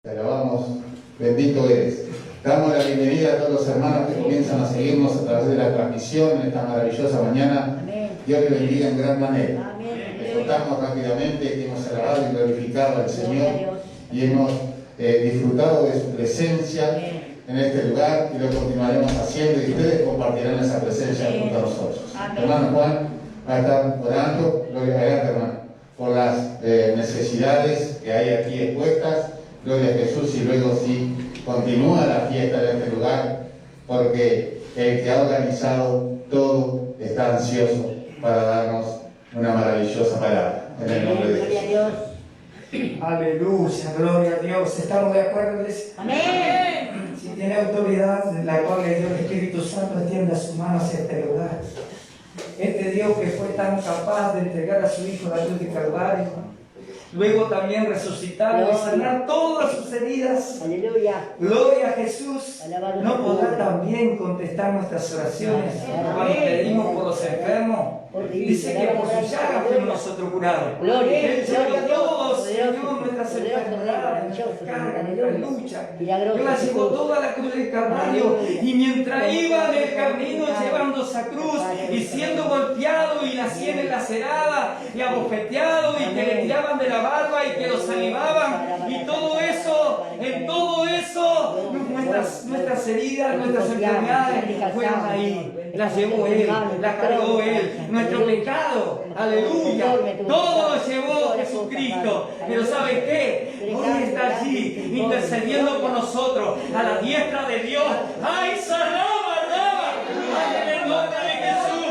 Te alabamos, bendito eres. Damos la bienvenida a todos los hermanos que comienzan a seguirnos a través de la transmisión en esta maravillosa mañana. Amén. Dios les bendiga en gran manera. Amén. Les contamos rápidamente que hemos alabado y glorificado al Señor y hemos disfrutado de su presencia en este lugar y lo continuaremos haciendo y ustedes compartirán esa presencia junto a nosotros. Amén. Hermano Juan va a estar orando, gloria a Dios, hermano, por las necesidades que hay aquí expuestas. Gloria a Jesús, y luego sí continúa la fiesta de este lugar, porque el que ha organizado todo está ansioso para darnos una maravillosa palabra. En el nombre de Gloria a Jesús. Dios. Aleluya, gloria a Dios. ¿Estamos de acuerdo, iglesia? Amén. Si tiene autoridad, la cual le dio el Espíritu Santo, extienda su mano hacia este lugar. Este Dios que fue tan capaz de entregar a su Hijo a la cruz de Calvario, luego también resucitar y sanar todas sus heridas. Aleluya. Gloria a Jesús. Alabado No sea podrá Dios. también contestar nuestras oraciones cuando pedimos por los enfermos. Dice que por sus llagas fuimos nosotros curados. Gloria, Él llevó gloria a Dios. todos, Señor, Poderoso, nuestras poderoso, enfermedades, nuestras maravilloso, cargas, aleluya. nuestras luchas. Milagroso, Él las llevó Jesús. toda a la cruz del Calvario. Y mientras iba en el camino llevando esa cruz y siendo golpeado y las sienes laceradas y abofeteado y que le tiraban de la barba y que lo salivaban y todo eso, en todo eso, nuestras heridas, nuestras enfermedades fueron ahí. Las llevó Él, las cargó Él, nuestro pecado, aleluya, todo lo llevó Jesucristo. Pero ¿sabes qué? Hoy está allí intercediendo por nosotros a la diestra de Dios. ¡Ay, sanaba, raba! ¡Ay, en el nombre de Jesús!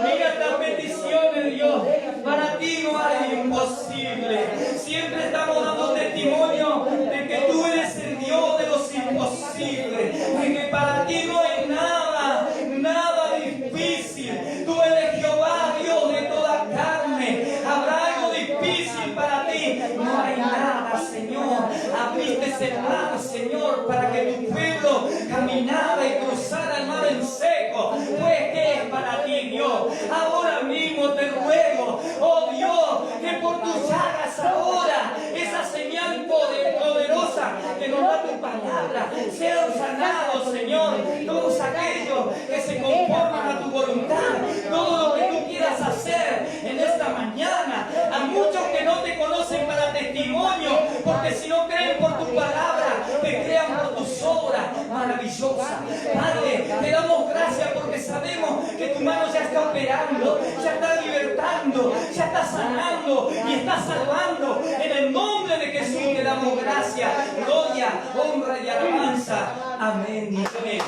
Mira estas bendiciones, Dios. Para ti no hay imposible. Siempre estamos dando testimonio de que tú eres el Dios de los imposibles, de que para ti no hay nada, nada difícil. Tú eres Jehová, Dios de toda carne. ¿Habrá algo difícil para ti? No hay nada, Señor. Abriste el mar, Señor, para que tu pueblo caminara y cruzara el mar en seco. Pues, ¿qué es para ti, Dios? Ahora mismo te ruego, oh Dios, que por tus llagas ahora, esa señal poderosa que nos da tu palabra, sean sanados, Señor, todos aquellos que se conforman a tu voluntad, todo lo que tú quieras hacer en esta mañana. A muchos que no te conocen para testimonio, porque si no creen por tu palabra, te crean por tus obras maravillosas. Padre, te damos gracias porque sabemos que tu mano ya está operando, ya está libertando, ya está sanando y está salvando. En el nombre de Jesús te damos gracias, gloria, honra y alabanza. Amén y amén.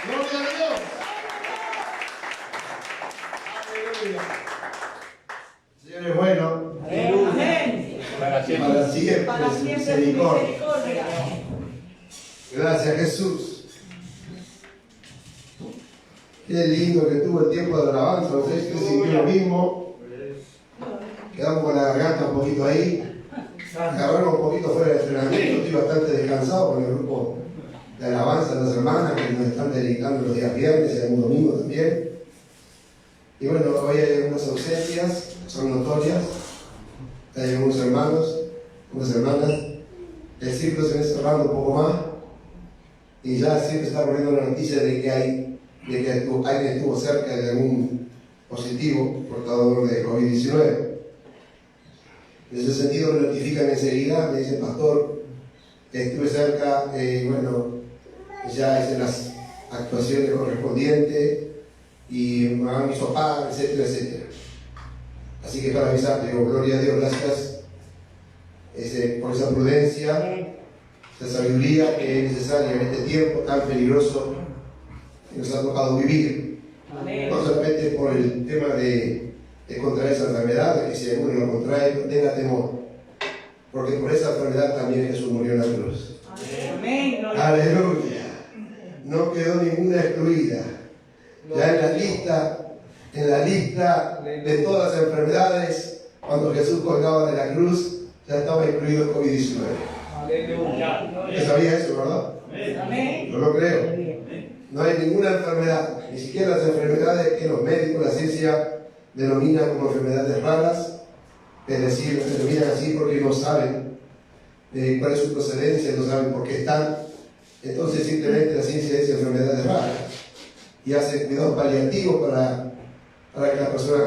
Gloria a Dios. Aleluya. Señor es bueno. Amén. Para siempre. Para siempre es misericordia. Gracias, Jesús. Qué lindo que tuvo el tiempo de alabanza. No sé si usted sintió lo mismo. Quedamos con la garganta un poquito ahí. Agarramos un poquito fuera del entrenamiento. Estoy bastante descansado con el grupo de alabanza de las hermanas que nos están dedicando los días viernes y algún domingo también. Y bueno, hoy hay algunas ausencias, son notorias. Hay algunos hermanos, unas hermanas. El círculo se va cerrando un poco más. Y ya siempre se está poniendo la noticia de que alguien estuvo cerca de algún positivo portador de COVID-19. En ese sentido me notifican enseguida, me dicen, pastor, estuve cerca, bueno, ya hice las actuaciones correspondientes y me han hisopado, etcétera, etcétera. Así que para avisarte, digo, gloria a Dios, gracias por esa prudencia, esa sabiduría que es necesaria en este tiempo tan peligroso que nos ha tocado vivir. Amén. No solamente por el tema de contraer esa enfermedad, de que si alguno lo contrae, no tenga temor, porque por esa enfermedad también Jesús murió en la cruz. Amén. Aleluya. No quedó ninguna excluida. Ya en la lista de todas las enfermedades, cuando Jesús colgaba de la cruz, ya estaba incluido el COVID-19. Aleluya. ¿Usted sabía eso, verdad? Amén. Yo lo creo. No hay ninguna enfermedad, ni siquiera las enfermedades que los médicos, la ciencia denomina como enfermedades raras, es decir, se denominan así porque no saben cuál es su procedencia, no saben por qué están. Entonces simplemente la ciencia dice enfermedades raras y hace cuidados paliativos para que la persona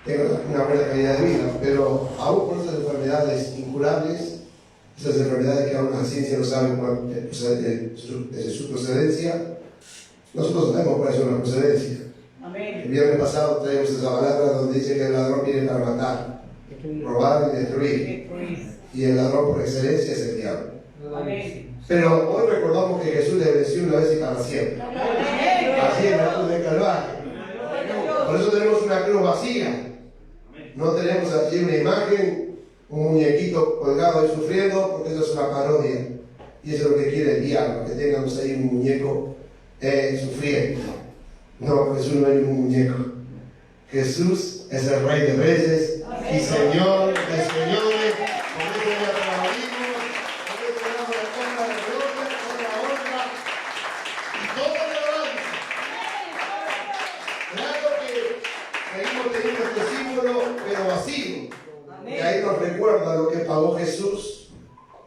tenga una buena calidad de vida. Pero aún con esas enfermedades incurables, esas enfermedades que aún la ciencia no sabe su procedencia, nosotros sabemos cuál es su procedencia. Amén. El viernes pasado traímos esa palabra donde dice que el ladrón viene para matar, robar y destruir. Y el ladrón por excelencia es el diablo. Amén. Pero hoy recordamos que Jesús le venció una vez y para siempre. Así en la cruz del Calvario. Por eso tenemos una cruz vacía. No tenemos allí una imagen, un muñequito colgado ahí sufriendo, porque eso es una parodia. Y eso es lo que quiere el diablo, que tengamos ahí un muñeco sufriendo. No, Jesús no es un muñeco. Jesús es el Rey de Reyes y Señor de Señores. Con eso le aplaudimos, con eso le damos la honra de gloria, toda la honra y toda la alabanza. Claro que seguimos teniendo este símbolo, pero vacío. Y ahí nos recuerda lo que pagó Jesús,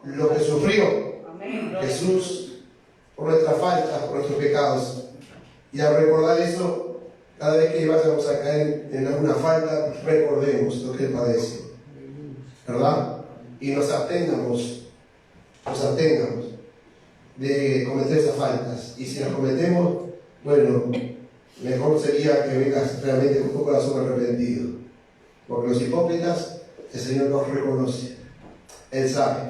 lo que sufrió Jesús por nuestras faltas, por nuestros pecados. Y al recordar eso, cada vez que vayamos a caer en alguna falta, recordemos lo que Él padece, ¿verdad? Y nos abstengamos de cometer esas faltas. Y si las cometemos, bueno, mejor sería que vengas realmente con tu corazón arrepentido. Porque los hipócritas, el Señor los reconoce. Él sabe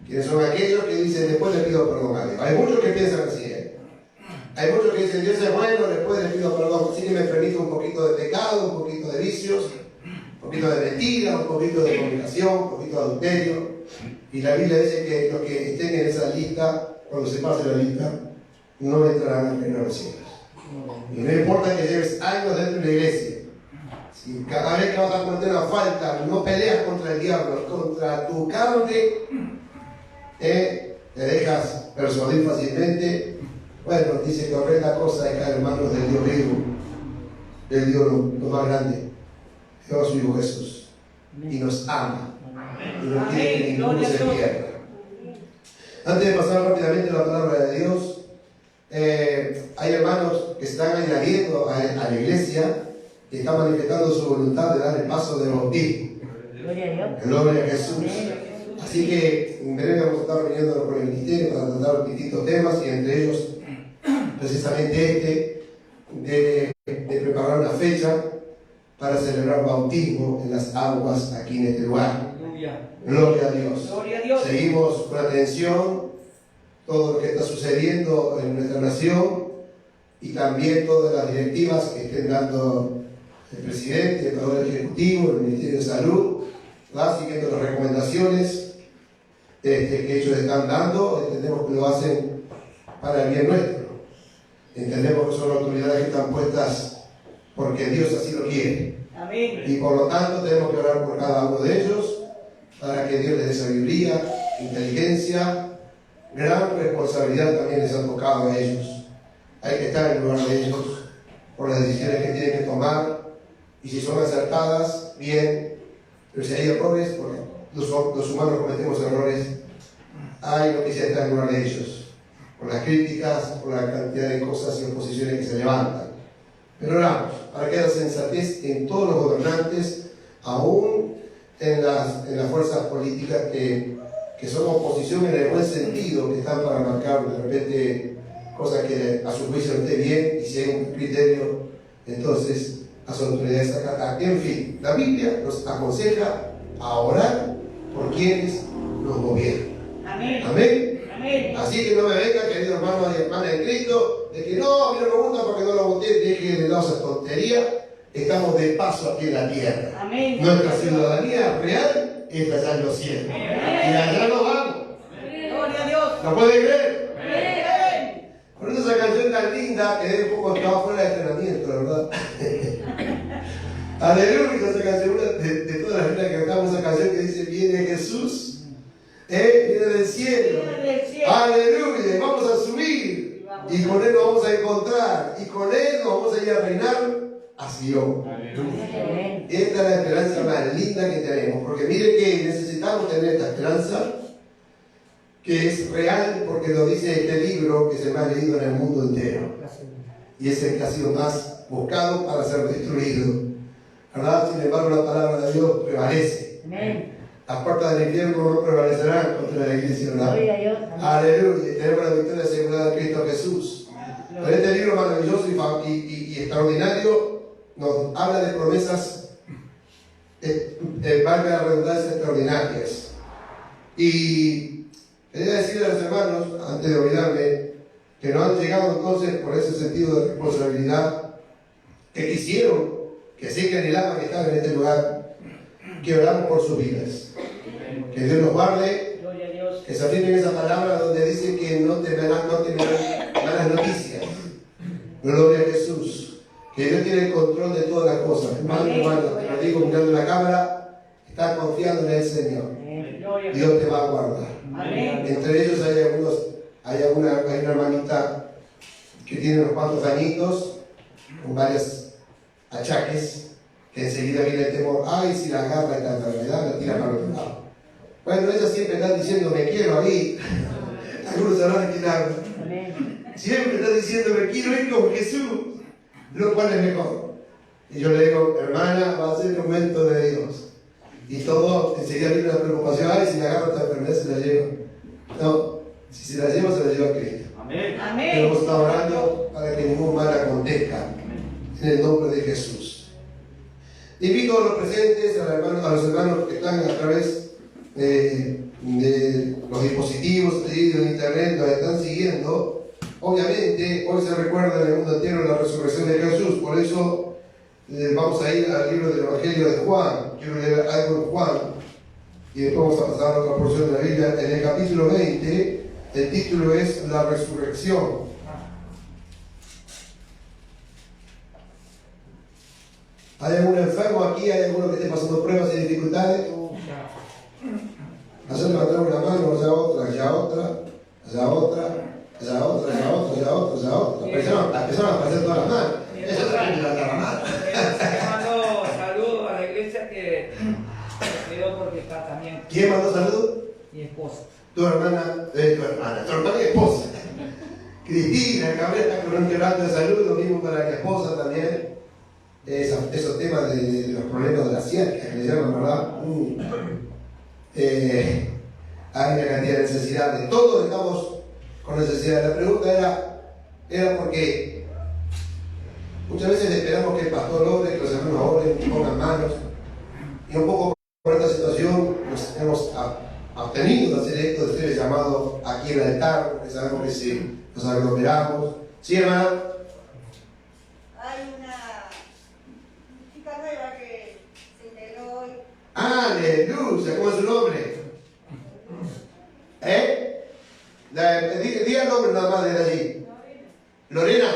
quiénes son aquellos que dicen, después le pido perdón a Dios. Hay muchos que piensan así, Hay muchos que dicen, Dios es bueno, después le pido perdón. Así que me permito un poquito de pecado, un poquito de vicios, un poquito de mentira, un poquito de comunicación, un poquito de adulterio. Y la Biblia dice que los que estén en esa lista, cuando se pase la lista, no entrarán al reino de los cielos. Y no importa que lleves años dentro de la iglesia, si cada vez que vas a cometer una falta, no peleas contra el diablo, contra tu carne, te dejas persuadir fácilmente. Bueno, dice que horrenda cosa es caer en manos del Dios vivo, del Dios lo más grande, Dios su Hijo Jesús, y nos ama, y no quiere que ninguno se pierda. Antes de pasar rápidamente a la palabra de Dios, hay hermanos que están añadiendo a la iglesia, que están manifestando su voluntad de dar el paso de bautismo. Gloria a Jesús. Así que en breve vamos a estar viniendo con el ministerio para tratar distintos temas, y entre ellos precisamente de preparar una fecha para celebrar bautismo en las aguas aquí en este lugar. Gloria a Dios. Gloria a Dios. Seguimos con atención todo lo que está sucediendo en nuestra nación y también todas las directivas que estén dando el presidente, el Poder Ejecutivo, el Ministerio de Salud, ¿verdad? Siguiendo las recomendaciones que ellos están dando. Entendemos que lo hacen para el bien nuestro. Entendemos que son autoridades que están puestas porque Dios así lo quiere. Amén. Y por lo tanto tenemos que orar por cada uno de ellos para que Dios les dé sabiduría, inteligencia, gran responsabilidad también les ha tocado a ellos. Hay que estar en el lugar de ellos por las decisiones que tienen que tomar, y si son acertadas, bien, pero si hay errores, porque los humanos cometemos errores, hay lo que se está en el lugar de ellos, por las críticas, por la cantidad de cosas y oposiciones que se levantan. Pero oramos para que haya sensatez en todos los gobernantes, aún en las fuerzas políticas que son oposición en el buen sentido, que están para marcar de repente cosas que a su juicio no esté bien, y si hay un criterio, entonces a sus autoridades acatar. En fin, la Biblia nos aconseja a orar por quienes nos gobiernan. Amén. Amén. Amén. Así que no me vengan, queridos hermanos y hermanas en Cristo, de que no, a mí no me gusta porque no lo voté, dejen de lado esa tontería. Estamos de paso aquí en la tierra. Amén. Nuestra ciudadanía real está allá en los cielos. Y allá nos vamos. Gloria a Dios. ¿Lo pueden creer? Amén. Por eso esa canción tan linda, que de un poco estaba fuera de entrenamiento, la verdad. Aleluya, esa canción, de todas las letras que cantamos, esa canción que dice, viene Jesús Viene del cielo. Viene del cielo. Aleluya. Vamos a subir. Y con Él nos vamos a encontrar. Y con Él nos vamos a ir a reinar a Sion. Esta es la esperanza más linda que tenemos. Porque mire que necesitamos tener esta esperanza, que es real, porque lo dice este libro que se me ha leído en el mundo entero. Y es el que ha sido más buscado para ser destruido. ¿Verdad? Sin embargo, la palabra de Dios prevalece. Amén. Las puertas del infierno no prevalecerán contra la iglesia, ¿verdad? Gloria a Dios. Aleluya. Y tenemos la victoria asegurada en Cristo Jesús. Pero este libro maravilloso y extraordinario nos habla de promesas, valga la redundancia, extraordinarias. Y quería decirle a los hermanos, antes de olvidarme, que nos han llegado entonces por ese sentido de responsabilidad, que quisieron, que sí que anhelaban que estaban en este lugar, que oramos por sus vidas. Que Dios los guarde, Gloria a Dios. que se afirmen esa palabra donde dice que no temerán malas noticias. Gloria a Jesús. Que Dios tiene el control de todas las cosas. Hermano, te lo digo mirando la cámara, está confiando en el Señor. Gloria a Dios. Dios te va a guardar. Amén. Entre ellos hay una hermanita que tiene unos cuantos añitos, con varios achaques, que enseguida viene el temor, ay, si la agarra esta enfermedad, la tira para el otro lado. Bueno, ellos siempre están diciendo, me quiero a mí. Algunos sabrán de quién hablo. Amén. Siempre están diciendo, me quiero ir con Jesús, lo cual es mejor. Y yo le digo, hermana, va a ser el momento de Dios. Y todo, enseguida viene la preocupación, ay, si me agarra esta enfermedad, se la llevo. No, si se la lleva, se la lleva a Cristo. Amén. Pero Amén. hemos estado orando para que ningún mal acontezca, en el nombre de Jesús. Invito a los presentes, a los hermanos que están a través de los dispositivos de internet, nos están siguiendo. Obviamente, hoy se recuerda en el mundo entero la resurrección de Jesús, por eso vamos a ir al libro del Evangelio de Juan. Quiero leer algo en Juan y después vamos a pasar a otra porción de la Biblia. En el capítulo 20, el título es La Resurrección. ¿Hay algún enfermo aquí? ¿Hay alguno que esté pasando pruebas y dificultades? Ayer levantaron una mano, allá otra, allá otra, allá otra, allá otra, allá otra, allá otra, allá otra. Empezaron a aparecer todas las manos. Eso también levantar la mano. Le mando saludos a la iglesia que quedó porque está también ¿Quién mandó salud? mi esposa. Tu hermana y esposa. Cristina, Gabriela, con un quebranto de salud, lo mismo para mi esposa también. Esos temas de los problemas de la ciática, que le llaman, ¿verdad? Hay una cantidad de necesidades. Todos estamos con necesidades. La pregunta era porque muchas veces esperamos que el pastor ore, que los hermanos oren, que pongan manos. Y un poco por esta situación nos hemos abstenido de hacer esto, de hacer el llamado aquí en el altar, porque sabemos que si nos aglomeramos. ¿Sí, hermana? Hay una chica nueva que se integró hoy. ¡Aleluya! ¿Cómo es su nombre? Diga el nombre nada más de allí. Lorena.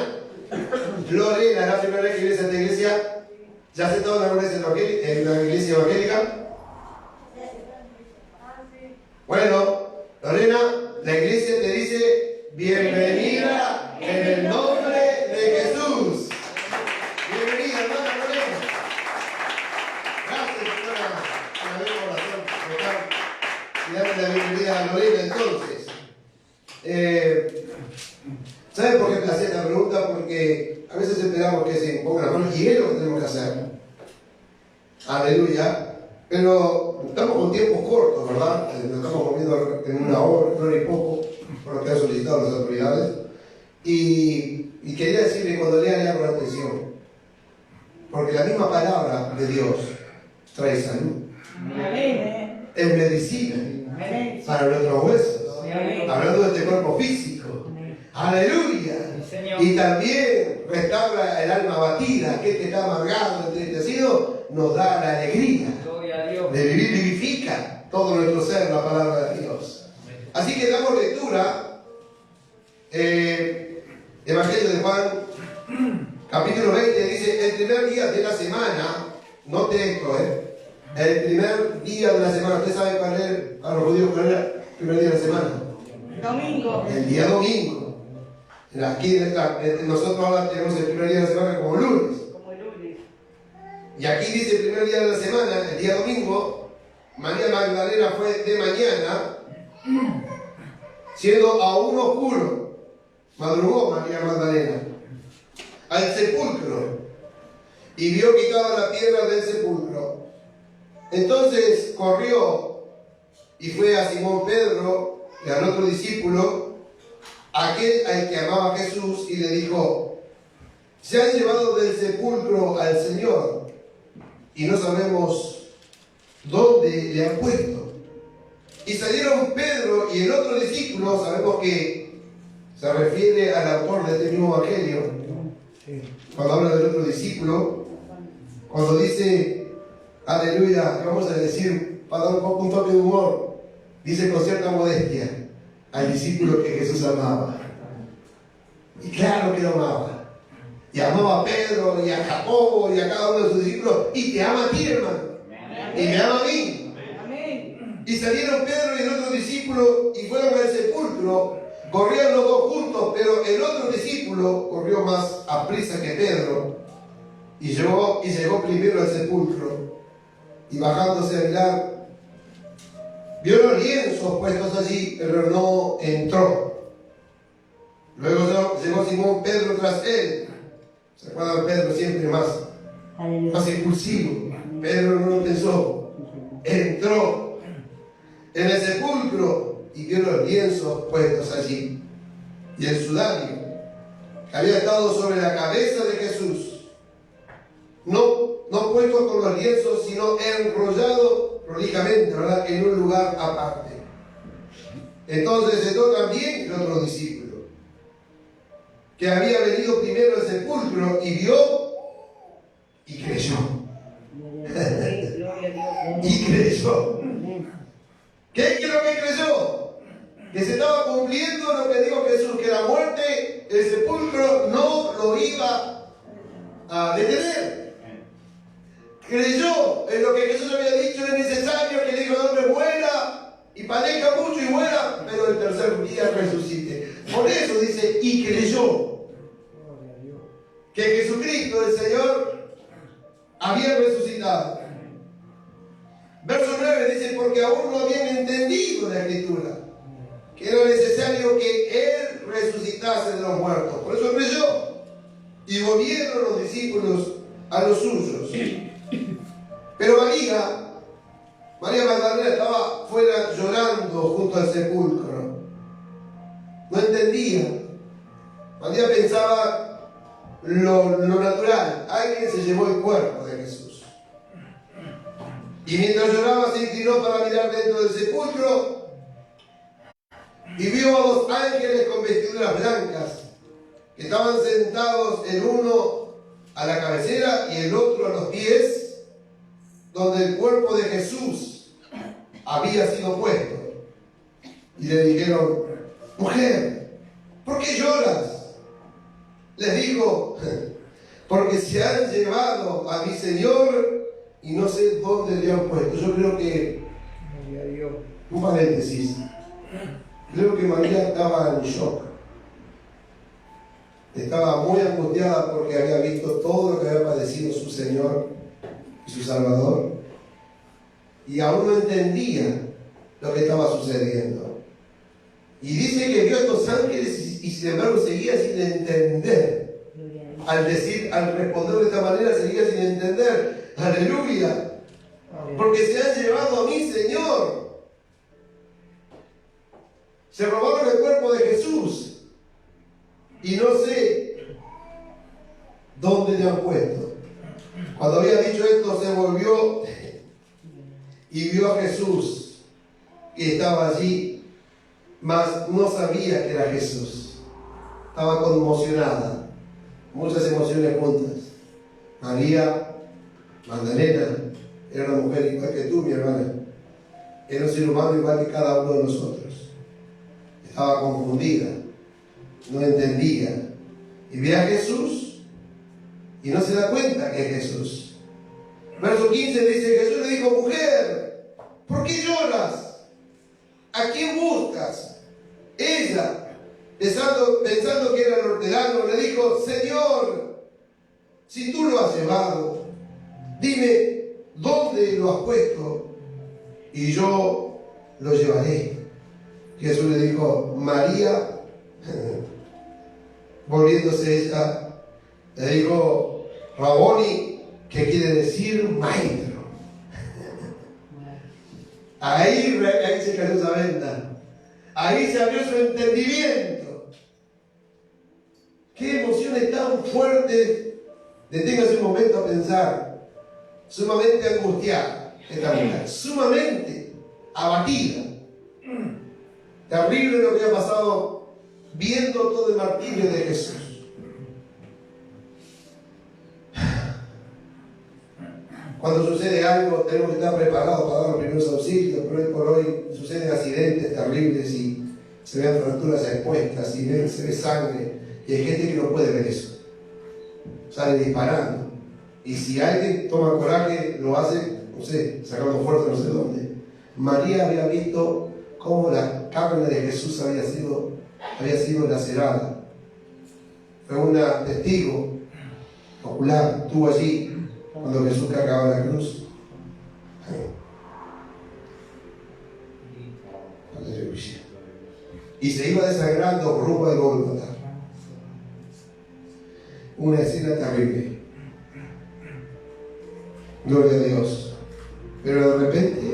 Lorena, ¿es la primera vez que viene a esta iglesia? ¿Ya has estado en una iglesia evangélica? Bueno, Lorena, la iglesia te dice, bienvenida en el nombre de Jesús. Bienvenida, hermana Lorena. Gracias, señora, por la oración. Y darle la bienvenida a Lorena entonces. ¿Saben por qué me hacía esta pregunta? Porque a veces esperamos que se pongan las manos y es lo que tenemos que hacer. Aleluya. Pero estamos con tiempos cortos, ¿verdad? Nos estamos moviendo en una hora y poco, por lo que han solicitado las autoridades. Y quería decirle, cuando lean con atención, porque la misma palabra de Dios trae salud. Amén. Es medicina Amén. para nuestros huesos. Amén. Hablando de este cuerpo físico. Aleluya. Sí, Señor. Y también restaura el alma abatida, aquel que está amargado, entristecido, nos da la alegría Gloria a Dios. de vivir, vivifica todo nuestro ser la palabra de Dios. Así que damos lectura, Evangelio de Juan, capítulo 20, dice, el primer día de la semana, note esto, el primer día de la semana, ¿ustedes saben cuál es, a los judíos cuál era? Primer día de la semana. Domingo. El día domingo. Nosotros ahora tenemos el primer día de la semana como lunes. Como el lunes. Y aquí dice el primer día de la semana, el día domingo, María Magdalena fue de mañana, siendo aún oscuro, madrugó María Magdalena al sepulcro y vio quitada la piedra del sepulcro. Entonces corrió y fue a Simón Pedro y al otro discípulo, aquel al que amaba a Jesús, y le dijo: se han llevado del sepulcro al Señor y no sabemos dónde le han puesto. Y salieron Pedro y el otro discípulo. Sabemos que se refiere al autor de este mismo evangelio, cuando habla del otro discípulo, cuando dice, aleluya, vamos a decir, para dar un toque de humor, dice con cierta modestia, al discípulo que Jesús amaba. Y claro que lo amaba. Y amaba a Pedro y a Jacobo y a cada uno de sus discípulos. Y te ama a ti, hermano. Y me ama a mí. Amén. Y salieron Pedro y el otro discípulo y fueron al sepulcro. Corrían los dos juntos, pero el otro discípulo corrió más aprisa que Pedro y llegó primero al sepulcro. Y bajándose a mirar, vio los lienzos puestos allí, pero no entró. Luego llegó Simón Pedro tras él. ¿Se acuerdan? Pedro siempre más impulsivo. Pedro no lo pensó. Entró en el sepulcro y vio los lienzos puestos allí. Y el sudario que había estado sobre la cabeza de Jesús, no puesto con los lienzos, sino enrollado prolijamente, ¿verdad?, en un lugar aparte. Entonces entró también el otro discípulo, que había venido primero al sepulcro, y vio y creyó. Y creyó. ¿Qué es lo que creyó? Que se estaba cumpliendo lo que dijo Jesús, que la muerte, el sepulcro, no lo iba a detener. Creyó en lo que Jesús había dicho: es necesario que el Hijo del Hombre muera y padezca mucho y muera, pero el tercer día resucite. Por eso dice, y creyó que Jesucristo, el Señor, había resucitado. Verso 9 dice, porque aún no habían entendido la Escritura, que era necesario que Él resucitase de los muertos. Por eso creyó. Y volvieron los discípulos a los suyos. Pero María Magdalena estaba fuera llorando junto al sepulcro. No entendía. María pensaba lo natural. Alguien se llevó el cuerpo de Jesús. Y mientras lloraba se inclinó para mirar dentro del sepulcro y vio a dos ángeles con vestiduras blancas que estaban sentados, el uno a la cabecera y el otro a los pies, donde el cuerpo de Jesús había sido puesto. Y le dijeron, mujer, ¿por qué lloras? Les dijo, porque se han llevado a mi Señor y no sé dónde le han puesto. Yo creo que, un paréntesis, creo que María estaba en shock. Estaba muy angustiada porque había visto todo lo que había padecido su Señor y su Salvador, y aún no entendía lo que estaba sucediendo. Y dice que vio a estos ángeles y sin embargo seguía sin entender. Al responder de esta manera seguía sin entender. Aleluya. Porque se han llevado a mi Señor. Se robaron el cuerpo de Jesús y no sé dónde le han puesto. Cuando había dicho esto se volvió y vio a Jesús que estaba allí, mas no sabía que era Jesús. Estaba conmocionada, muchas emociones juntas. María Magdalena era una mujer igual que tú, mi hermana. Era un ser humano igual que cada uno de nosotros. Estaba confundida, no entendía. Y ve a Jesús y no se da cuenta que es Jesús. Verso 15 dice, Jesús le dijo, mujer, ¿por qué lloras? ¿A quién buscas? Ella, pensando que era el hortelano, le dijo: Señor, si tú lo has llevado, dime dónde lo has puesto y yo lo llevaré. Jesús le dijo: María. Volviéndose ella, le dijo: Raboni, que quiere decir maestro. Ahí se cayó esa venda. Ahí se abrió su entendimiento. Qué emociones tan fuertes. Deténgase un momento a pensar. Sumamente angustiada esta mujer, sumamente abatida. Terrible lo que ha pasado viendo todo el martirio de Jesús. Cuando sucede algo, tenemos que estar preparados para dar los primeros auxilios, pero hoy por hoy suceden accidentes terribles y se ven fracturas expuestas y se ve sangre, y hay gente que no puede ver eso. Sale disparando. Y si alguien toma coraje, lo hace, no sé, sacando fuerza no sé dónde. María había visto cómo la carne de Jesús había sido lacerada. Fue una testigo ocular, estuvo allí cuando Jesús cargaba la cruz. Aleluya. Y se iba desangrando rumbo del Gólgota. Una escena terrible. Gloria a Dios. Pero de repente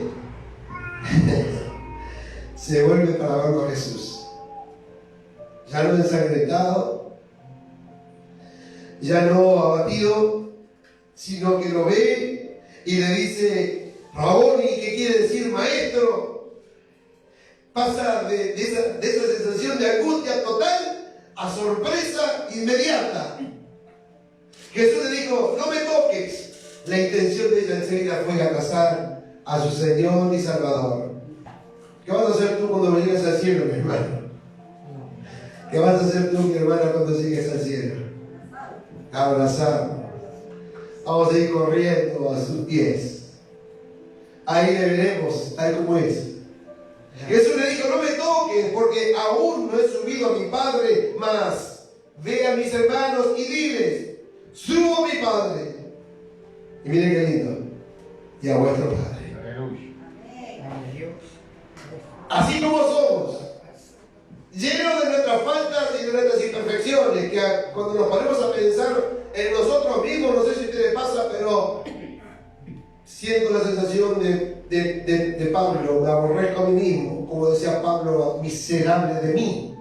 se vuelve para verlo a Jesús. Ya no ensangrentado, ya no abatido, sino que lo ve y le dice: Raboni, que quiere decir maestro. Pasa de esa sensación de angustia total a sorpresa inmediata. Jesús le dijo: no me toques. La intención de ella enseguida fue abrazar a su Señor y Salvador. ¿Qué vas a hacer tú cuando llegues al cielo, mi hermano? ¿Qué vas a hacer tú, mi hermana, cuando llegues al cielo? Abrazarlo. Vamos a ir corriendo a sus pies. Ahí le veremos tal como es. Jesús le dijo: no me toques, porque aún no he subido a mi Padre, mas ve a mis hermanos y diles: subo a mi Padre. Y miren qué lindo. Y a vuestro Padre. Así como somos, llenos de nuestras faltas y de nuestras imperfecciones, que cuando nos ponemos a pensar en nosotros mismos, no sé si a ustedes pasa, pero siento la sensación de Pablo: me aborrezco a mí mismo, como decía Pablo, miserable de mí,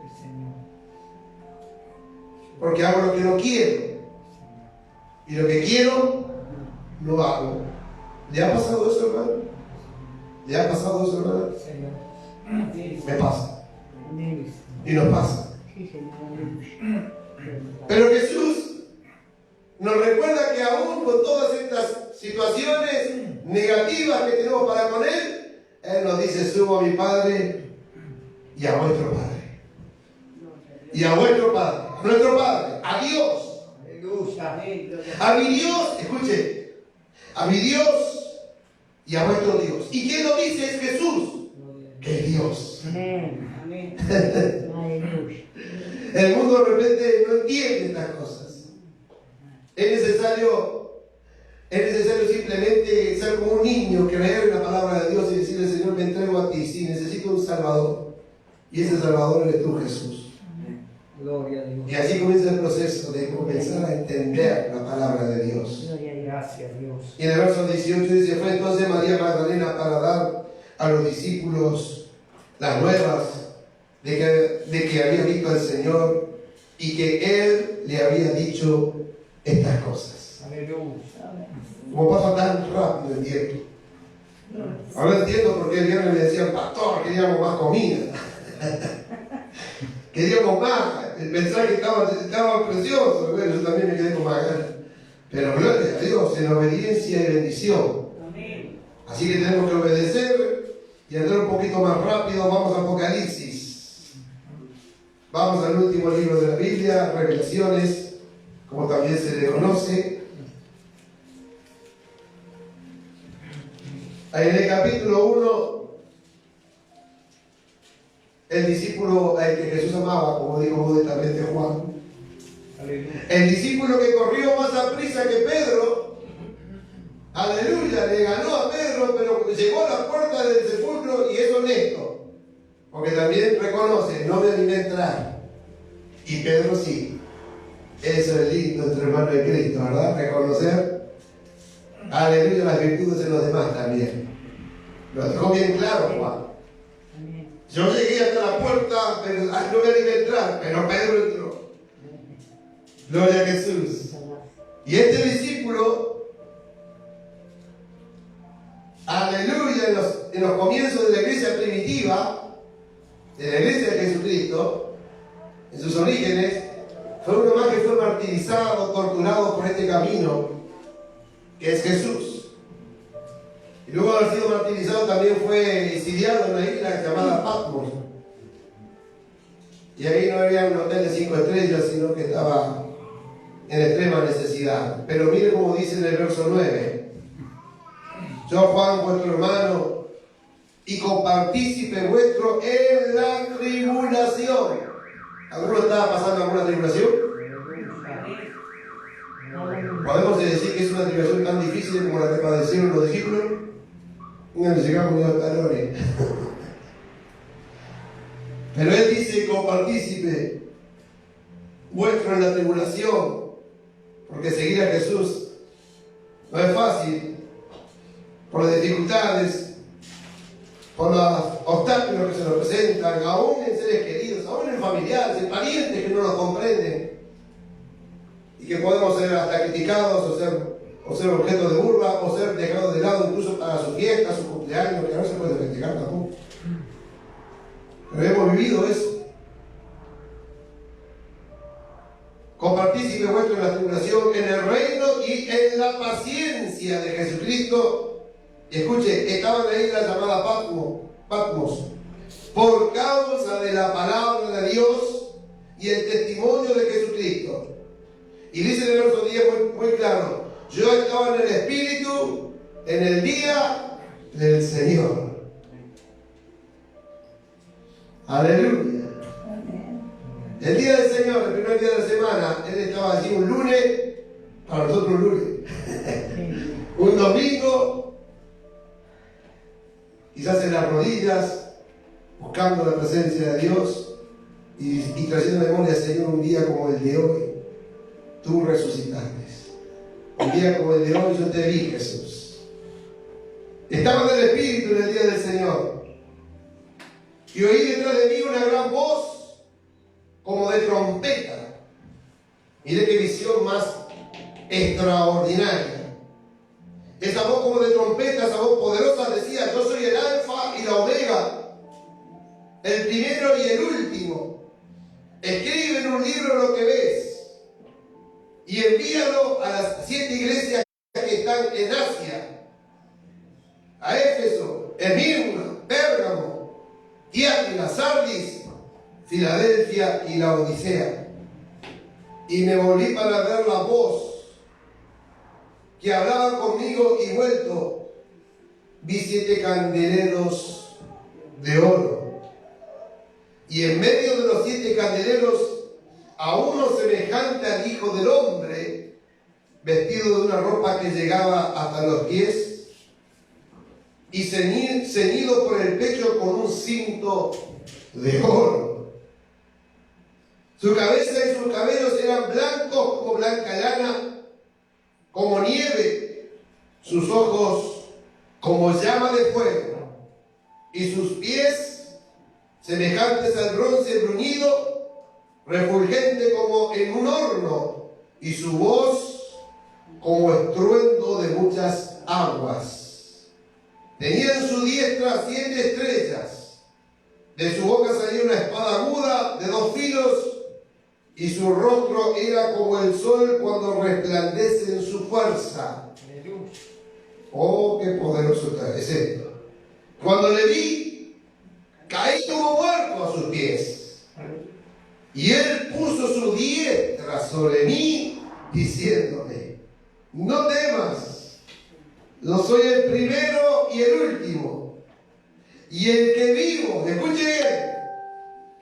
porque hago lo que no quiero, y lo que quiero, lo hago. ¿Le ha pasado eso, hermano? ¿Le ha pasado eso, hermano? Me pasa. Y nos pasa. Pero Jesús nos recuerda que aún con todas estas situaciones negativas que tenemos para con Él, Él nos dice: subo a mi Padre y a vuestro Padre. Y a vuestro Padre, a nuestro Padre, a Dios. A mi Dios, escuche, a mi Dios y a vuestro Dios. ¿Y quién lo dice? Es Jesús, que es Dios. Amén. El mundo de repente no entiende estas cosas. Es necesario simplemente ser como un niño, creer en la palabra de Dios y decirle: Señor, me entrego a ti, sí, necesito un Salvador. Y ese Salvador eres tú, Jesús. Gloria a Dios. Y así comienza el proceso de comenzar a entender la palabra de Dios. Gracias, Dios. Y en el verso 18 dice: fue entonces María Magdalena para dar a los discípulos las nuevas de que había visto al Señor y que Él le había dicho estas cosas. Aleluya. Como pasa tan rápido el tiempo. Ahora entiendo por qué el viernes me decían: pastor, queríamos más comida. Queríamos más. El mensaje estaba precioso. Bueno, yo también me quedé con más ganas. Pero gloria a Dios, en obediencia y bendición. Amén. Así que tenemos que obedecer y entrar un poquito más rápido. Vamos a Apocalipsis. Vamos al último libro de la Biblia, Revelaciones, como también se le conoce. En el capítulo 1 el discípulo al que Jesús amaba, como dijo modestamente Juan. El discípulo que corrió más a prisa que Pedro, aleluya, le ganó a Pedro, pero llegó a la puerta del sepulcro y es honesto, porque también reconoce, no me animé a entrar. Y Pedro sí. Eso es lindo entre hermanos de Cristo, ¿verdad? Reconocer, aleluya, las virtudes en los demás también. Lo dejó bien claro Juan. Yo llegué hasta la puerta, pero no me animé a entrar, pero Pedro entró. Gloria a Jesús. Y este discípulo, aleluya, en los comienzos de la iglesia primitiva, de la iglesia de Jesucristo, en sus orígenes, fue uno más que fue martirizado, torturado por este camino, que es Jesús. Y luego de haber sido martirizado también fue exiliado en una isla llamada Patmos. Y ahí no había un hotel de 5 estrellas, sino que estaba en extrema necesidad. Pero mire cómo dice en el verso 9. Yo, Juan, vuestro hermano, y compartícipe vuestro en la tribulación. ¿Alguno estaba pasando alguna tribulación? ¿Podemos decir que es una tribulación tan difícil como la que padecieron los discípulos? No llegamos ni a los talones. Pero él dice, compartícipe vuestro en la tribulación, porque seguir a Jesús no es fácil, por las dificultades, por los obstáculos que se nos presentan, aún en seres queridos, aún en familiares, en parientes que no nos comprenden, y que podemos ser hasta criticados o ser objeto de burla, o ser dejados de lado incluso para su fiesta, su cumpleaños, que no se puede festejar tampoco. Pero hemos vivido eso. Compartícipe vuestro en la tribulación, en el reino y en la paciencia de Jesucristo. Y escuche, estaban en la isla llamada Patmos, por causa de la palabra de Dios y el testimonio de Jesucristo. Y dice en el verso 10 muy claro, yo estaba en el Espíritu en el día del Señor. Aleluya. El día del Señor, el primer día de la semana, él estaba allí un lunes, para nosotros un lunes, un domingo, quizás en las rodillas, buscando la presencia de Dios y trayendo a memoria, Señor, un día como el de hoy, tú resucitaste. Un día como el de hoy yo te vi, Jesús. Estaba en el Espíritu en el día del Señor. Y oí detrás de mí una gran voz como de trompeta. Mire qué visión más extraordinaria. Esa voz como de trompeta, esa voz poderosa decía, yo soy el alfa y la omega, el primero y el último. Escribe en un libro lo que ves y envíalo a las 7 iglesias que están en Asia, a Éfeso, Esmirna, Pérgamo, Tiatira, Sardis, Filadelfia y la Odisea. Y me volví para ver la voz que hablaba conmigo y vuelto, vi 7 candeleros de oro. Y en medio de los 7 candeleros, a uno semejante al Hijo del Hombre, vestido de una ropa que llegaba hasta los pies, y ceñido por el pecho con un cinto de oro. Su cabeza y sus cabellos eran blancos como blanca lana, como nieve, sus ojos como llama de fuego, y sus pies semejantes al bronce bruñido, refulgente como en un horno, y su voz como estruendo de muchas aguas. Tenía en su diestra 7 estrellas, de su boca salía una espada aguda de 2 filos, y su rostro era como el sol cuando resplandece en su fuerza. Oh, qué poderoso es esto. Cuando le vi, caí como muerto a sus pies. Y él puso su diestra sobre mí, diciéndome, no temas, yo soy el primero y el último, y el que vivo, escuche bien,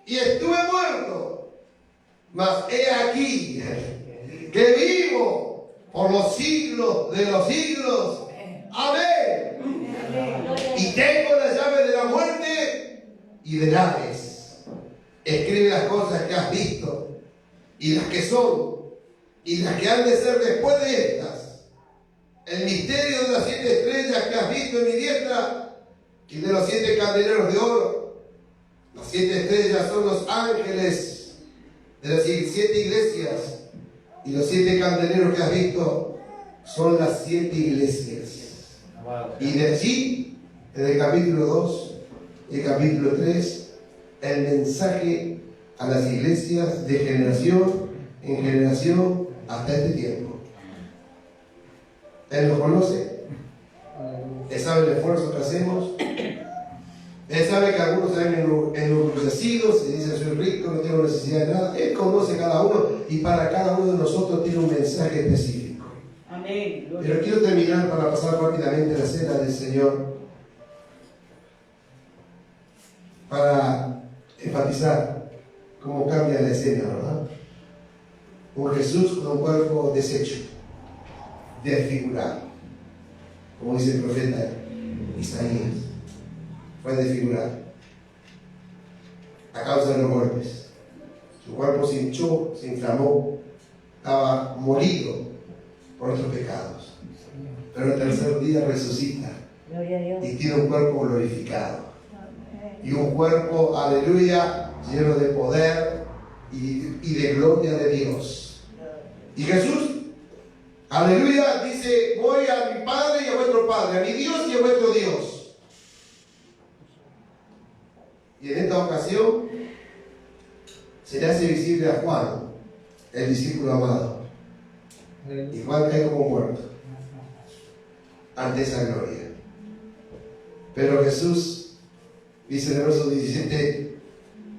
y estuve muerto, mas he aquí que vivo por los siglos de los siglos. Amén. Y tengo la llave de la muerte y del Hades. Escribe las cosas que has visto y las que son y las que han de ser después de estas. El misterio de las 7 estrellas que has visto en mi diestra y de los 7 candeleros de oro. Las 7 estrellas son los ángeles de las 7 iglesias y los 7 candeleros que has visto son las 7 iglesias. Y de allí, en el capítulo 2 y el capítulo 3, el mensaje a las iglesias de generación en generación hasta este tiempo. Él nos conoce, Él sabe el esfuerzo que hacemos, Él sabe que algunos están enorgullecidos y dicen soy rico, no tengo necesidad de nada. Él conoce cada uno y para cada uno de nosotros tiene un mensaje específico. Amén. Pero quiero terminar para pasar rápidamente la cena del Señor para enfatizar cómo cambia la escena, ¿verdad? Un Jesús con un cuerpo deshecho, desfigurado, como dice el profeta Isaías, fue desfigurado a causa de los golpes. Su cuerpo se hinchó, se inflamó, estaba molido por nuestros pecados, pero el tercer día resucita y tiene un cuerpo glorificado y un cuerpo, aleluya, lleno de poder y de gloria de Dios. Y Jesús, aleluya, dice voy a mi Padre y a vuestro Padre, a mi Dios y a vuestro Dios. Y en esta ocasión se le hace visible a Juan, el discípulo amado. Y Juan cae como muerto ante esa gloria. Pero Jesús, dice en el verso 17,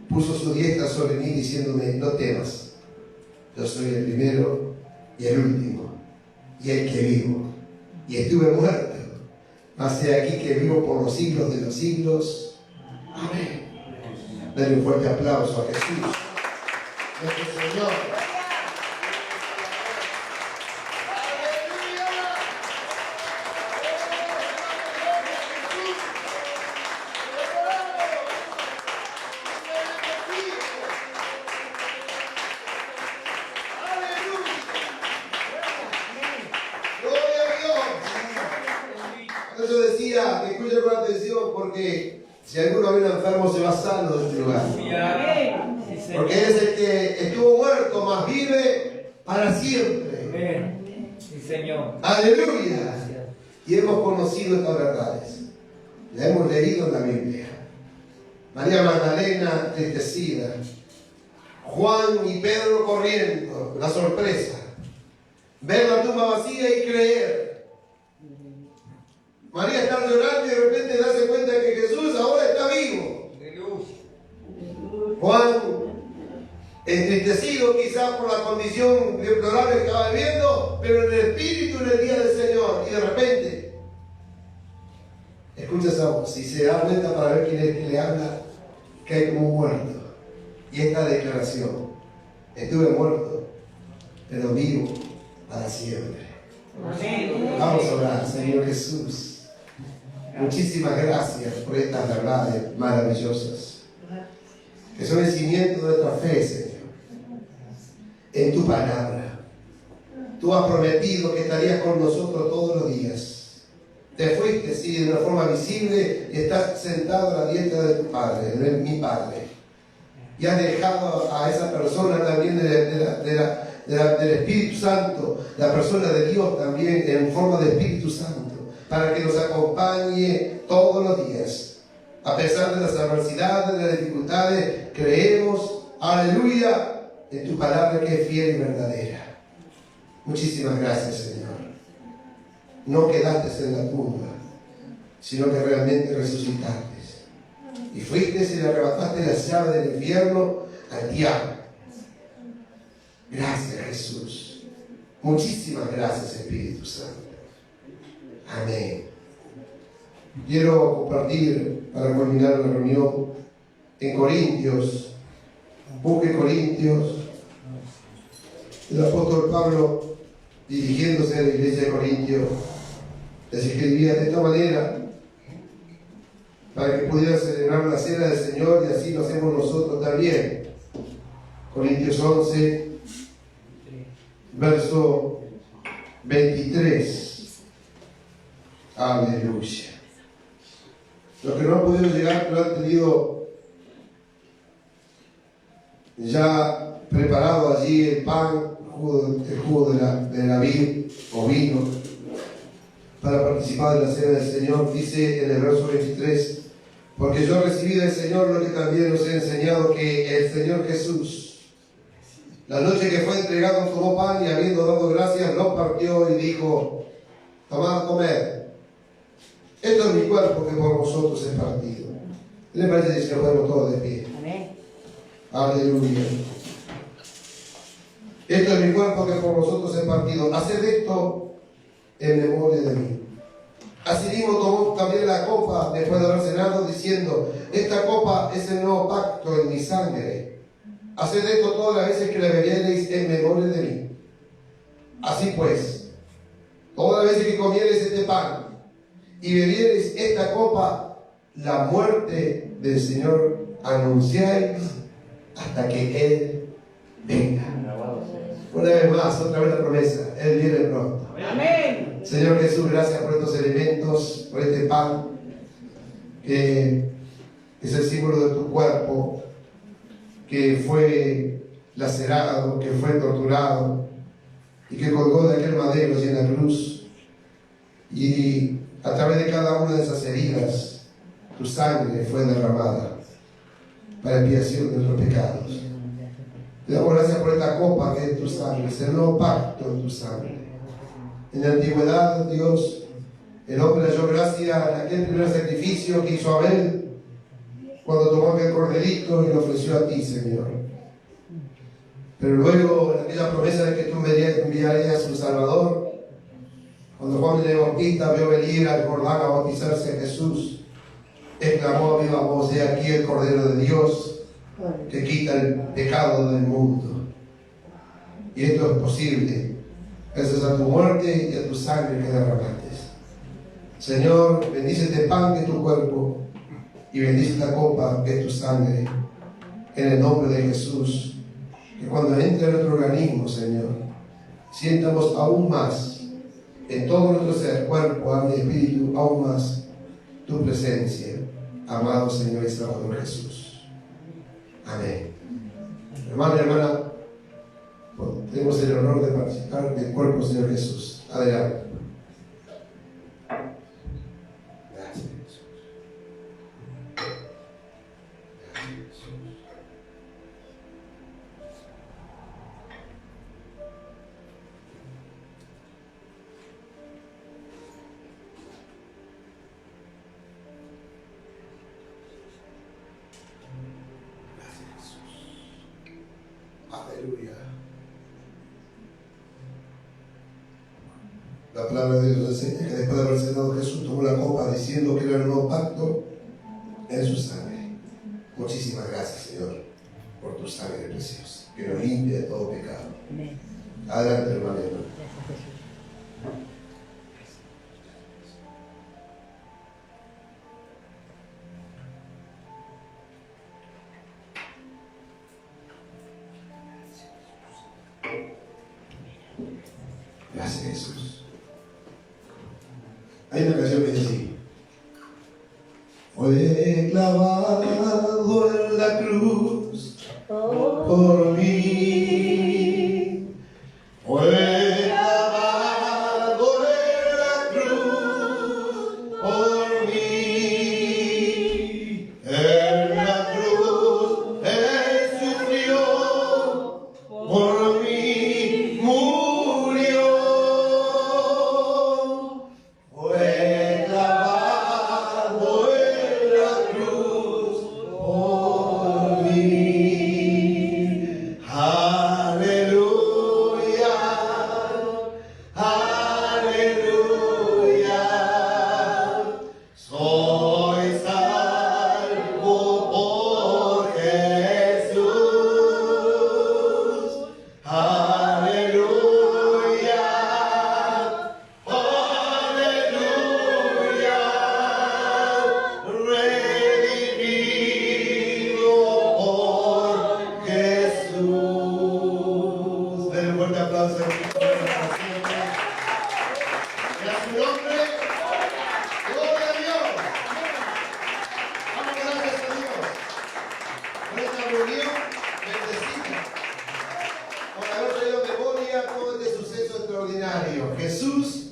puso su diestra sobre mí diciéndome, no temas, yo soy el primero y el último y el que vivo. Y estuve muerto, mas he aquí que vivo por los siglos de los siglos. Amén. Dale un fuerte aplauso a Jesús, nuestro Señor. Escucha con atención porque si alguno viene enfermo se va sano de este lugar. Porque Él es el que estuvo muerto, mas vive para siempre. Sí, Señor. Aleluya. Y hemos conocido estas verdades. La hemos leído en la Biblia. María Magdalena entristecida. Juan y Pedro corriendo. La sorpresa. Ver la tumba vacía y creer. María está llorando y de repente darse cuenta de que Jesús ahora está vivo. Juan, entristecido quizás por la condición deplorable que estaba viviendo, pero en el espíritu en el día del Señor. Y de repente, escucha esa voz y se da vuelta para ver quién es que le habla, cae como muerto. Y esta declaración, estuve muerto, pero vivo para siempre. Vamos a orar, Señor Jesús. Muchísimas gracias por estas verdades maravillosas que son el cimiento de nuestra fe, Señor. En tu palabra, tú has prometido que estarías con nosotros todos los días. Te fuiste, sí, de una forma visible y estás sentado a la diestra de tu Padre, de mi Padre. Y has dejado a esa persona también del Espíritu Santo, la persona de Dios también en forma de Espíritu Santo, para que nos acompañe todos los días. A pesar de las adversidades, de las dificultades, creemos, aleluya, en tu palabra que es fiel y verdadera. Muchísimas gracias, Señor. No quedaste en la tumba, sino que realmente resucitaste. Y fuiste y le arrebataste las llaves del infierno al diablo. Gracias, Jesús. Muchísimas gracias, Espíritu Santo. Amén. Quiero compartir, para culminar la reunión, en Corintios Busque Corintios. El apóstol Pablo, dirigiéndose a la iglesia de Corintios, les escribía de esta manera para que pudieran celebrar la cena del Señor, y así lo hacemos nosotros también. Corintios 11, verso 23. Aleluya. Los que no han podido llegar, lo han tenido ya preparado allí el pan, el jugo de la vid o vino, para participar de la cena del Señor. Dice en el verso 23, porque yo recibí del Señor lo que también os he enseñado, que el Señor Jesús, la noche que fue entregado, tomó pan y habiendo dado gracias, lo partió y dijo: tomad, comed, esto es mi cuerpo que por vosotros es partido. ¿Qué le parece si nos ponemos todos de pie? Amén. Aleluya. Esto es mi cuerpo que por vosotros es partido. Haced esto en memoria de mí. Asimismo tomó también la copa después de haber cenado, diciendo: esta copa es el nuevo pacto en mi sangre. Haced esto todas las veces que la bebiereis en memoria de mí. Así pues, todas las veces que comiereis este pan y bebiereis esta copa, la muerte del Señor anunciáis hasta que Él venga. Una vez más, otra vez la promesa: Él viene pronto. Amén. Señor Jesús, gracias por estos elementos, por este pan que es el símbolo de tu cuerpo, que fue lacerado, que fue torturado y que colgó de aquel madero y en la cruz. Y a través de cada una de esas heridas, tu sangre fue derramada para expiación de nuestros pecados. Te damos gracias por esta copa que es tu sangre, es el nuevo pacto en tu sangre. En la antigüedad, Dios, el hombre halló gracia en aquel primer sacrificio que hizo Abel, cuando tomó aquel corderito y lo ofreció a ti, Señor. Pero luego, en aquella promesa de que tú me enviarías un Salvador, cuando Juan el Bautista vio venir al Jordán a bautizarse a Jesús, exclamó a viva voz: he aquí el Cordero de Dios que quita el pecado del mundo. Y esto es posible gracias a tu muerte y a tu sangre que derramaste. Señor, bendice este pan que es tu cuerpo y bendice esta copa que es tu sangre, en el nombre de Jesús. Que cuando entre en nuestro organismo, Señor, sientamos aún más en todo nuestro ser, cuerpo, alma y espíritu, aún más tu presencia, amado Señor y Salvador Jesús. Amén. Hermano y hermana, tenemos el honor de participar del cuerpo del Señor Jesús. Adelante. Gracias, Jesús. Gracias, Jesús. Aleluya. La palabra de Dios nos enseña que después de haber cenado, Jesús tomó la copa diciendo que era el nuevo pacto en su sangre. Muchísimas gracias, Señor, por tu sangre preciosa, que nos limpia de todo pecado. Adelante, hermano. Gracias, Jesús. Hay una canción que dice así: fue clavado en la cruz por mí. Fue clavado en la cruz por mí. En la cruz Él sufrió por mí, murió. Fue clavado en la cruz por mí. Jesús,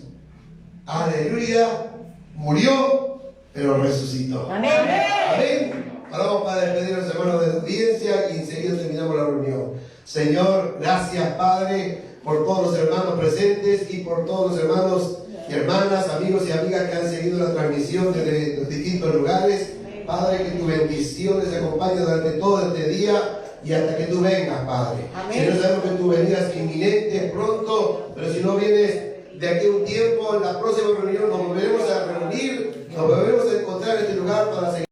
aleluya, murió, pero resucitó. Amén. Amén. Ahora vamos para despedir a los hermanos de audiencia y enseguida terminamos la reunión. Señor, gracias Padre por todos los hermanos presentes y por todos los hermanos y hermanas, amigos y amigas que han seguido la transmisión desde los distintos lugares. Padre, que tu bendición les acompañe durante todo este día y hasta que tú vengas, Padre. Señor, sabemos que tu venida es inminente, pronto, pero si no vienes de aquí a un tiempo, en la próxima reunión nos volveremos a reunir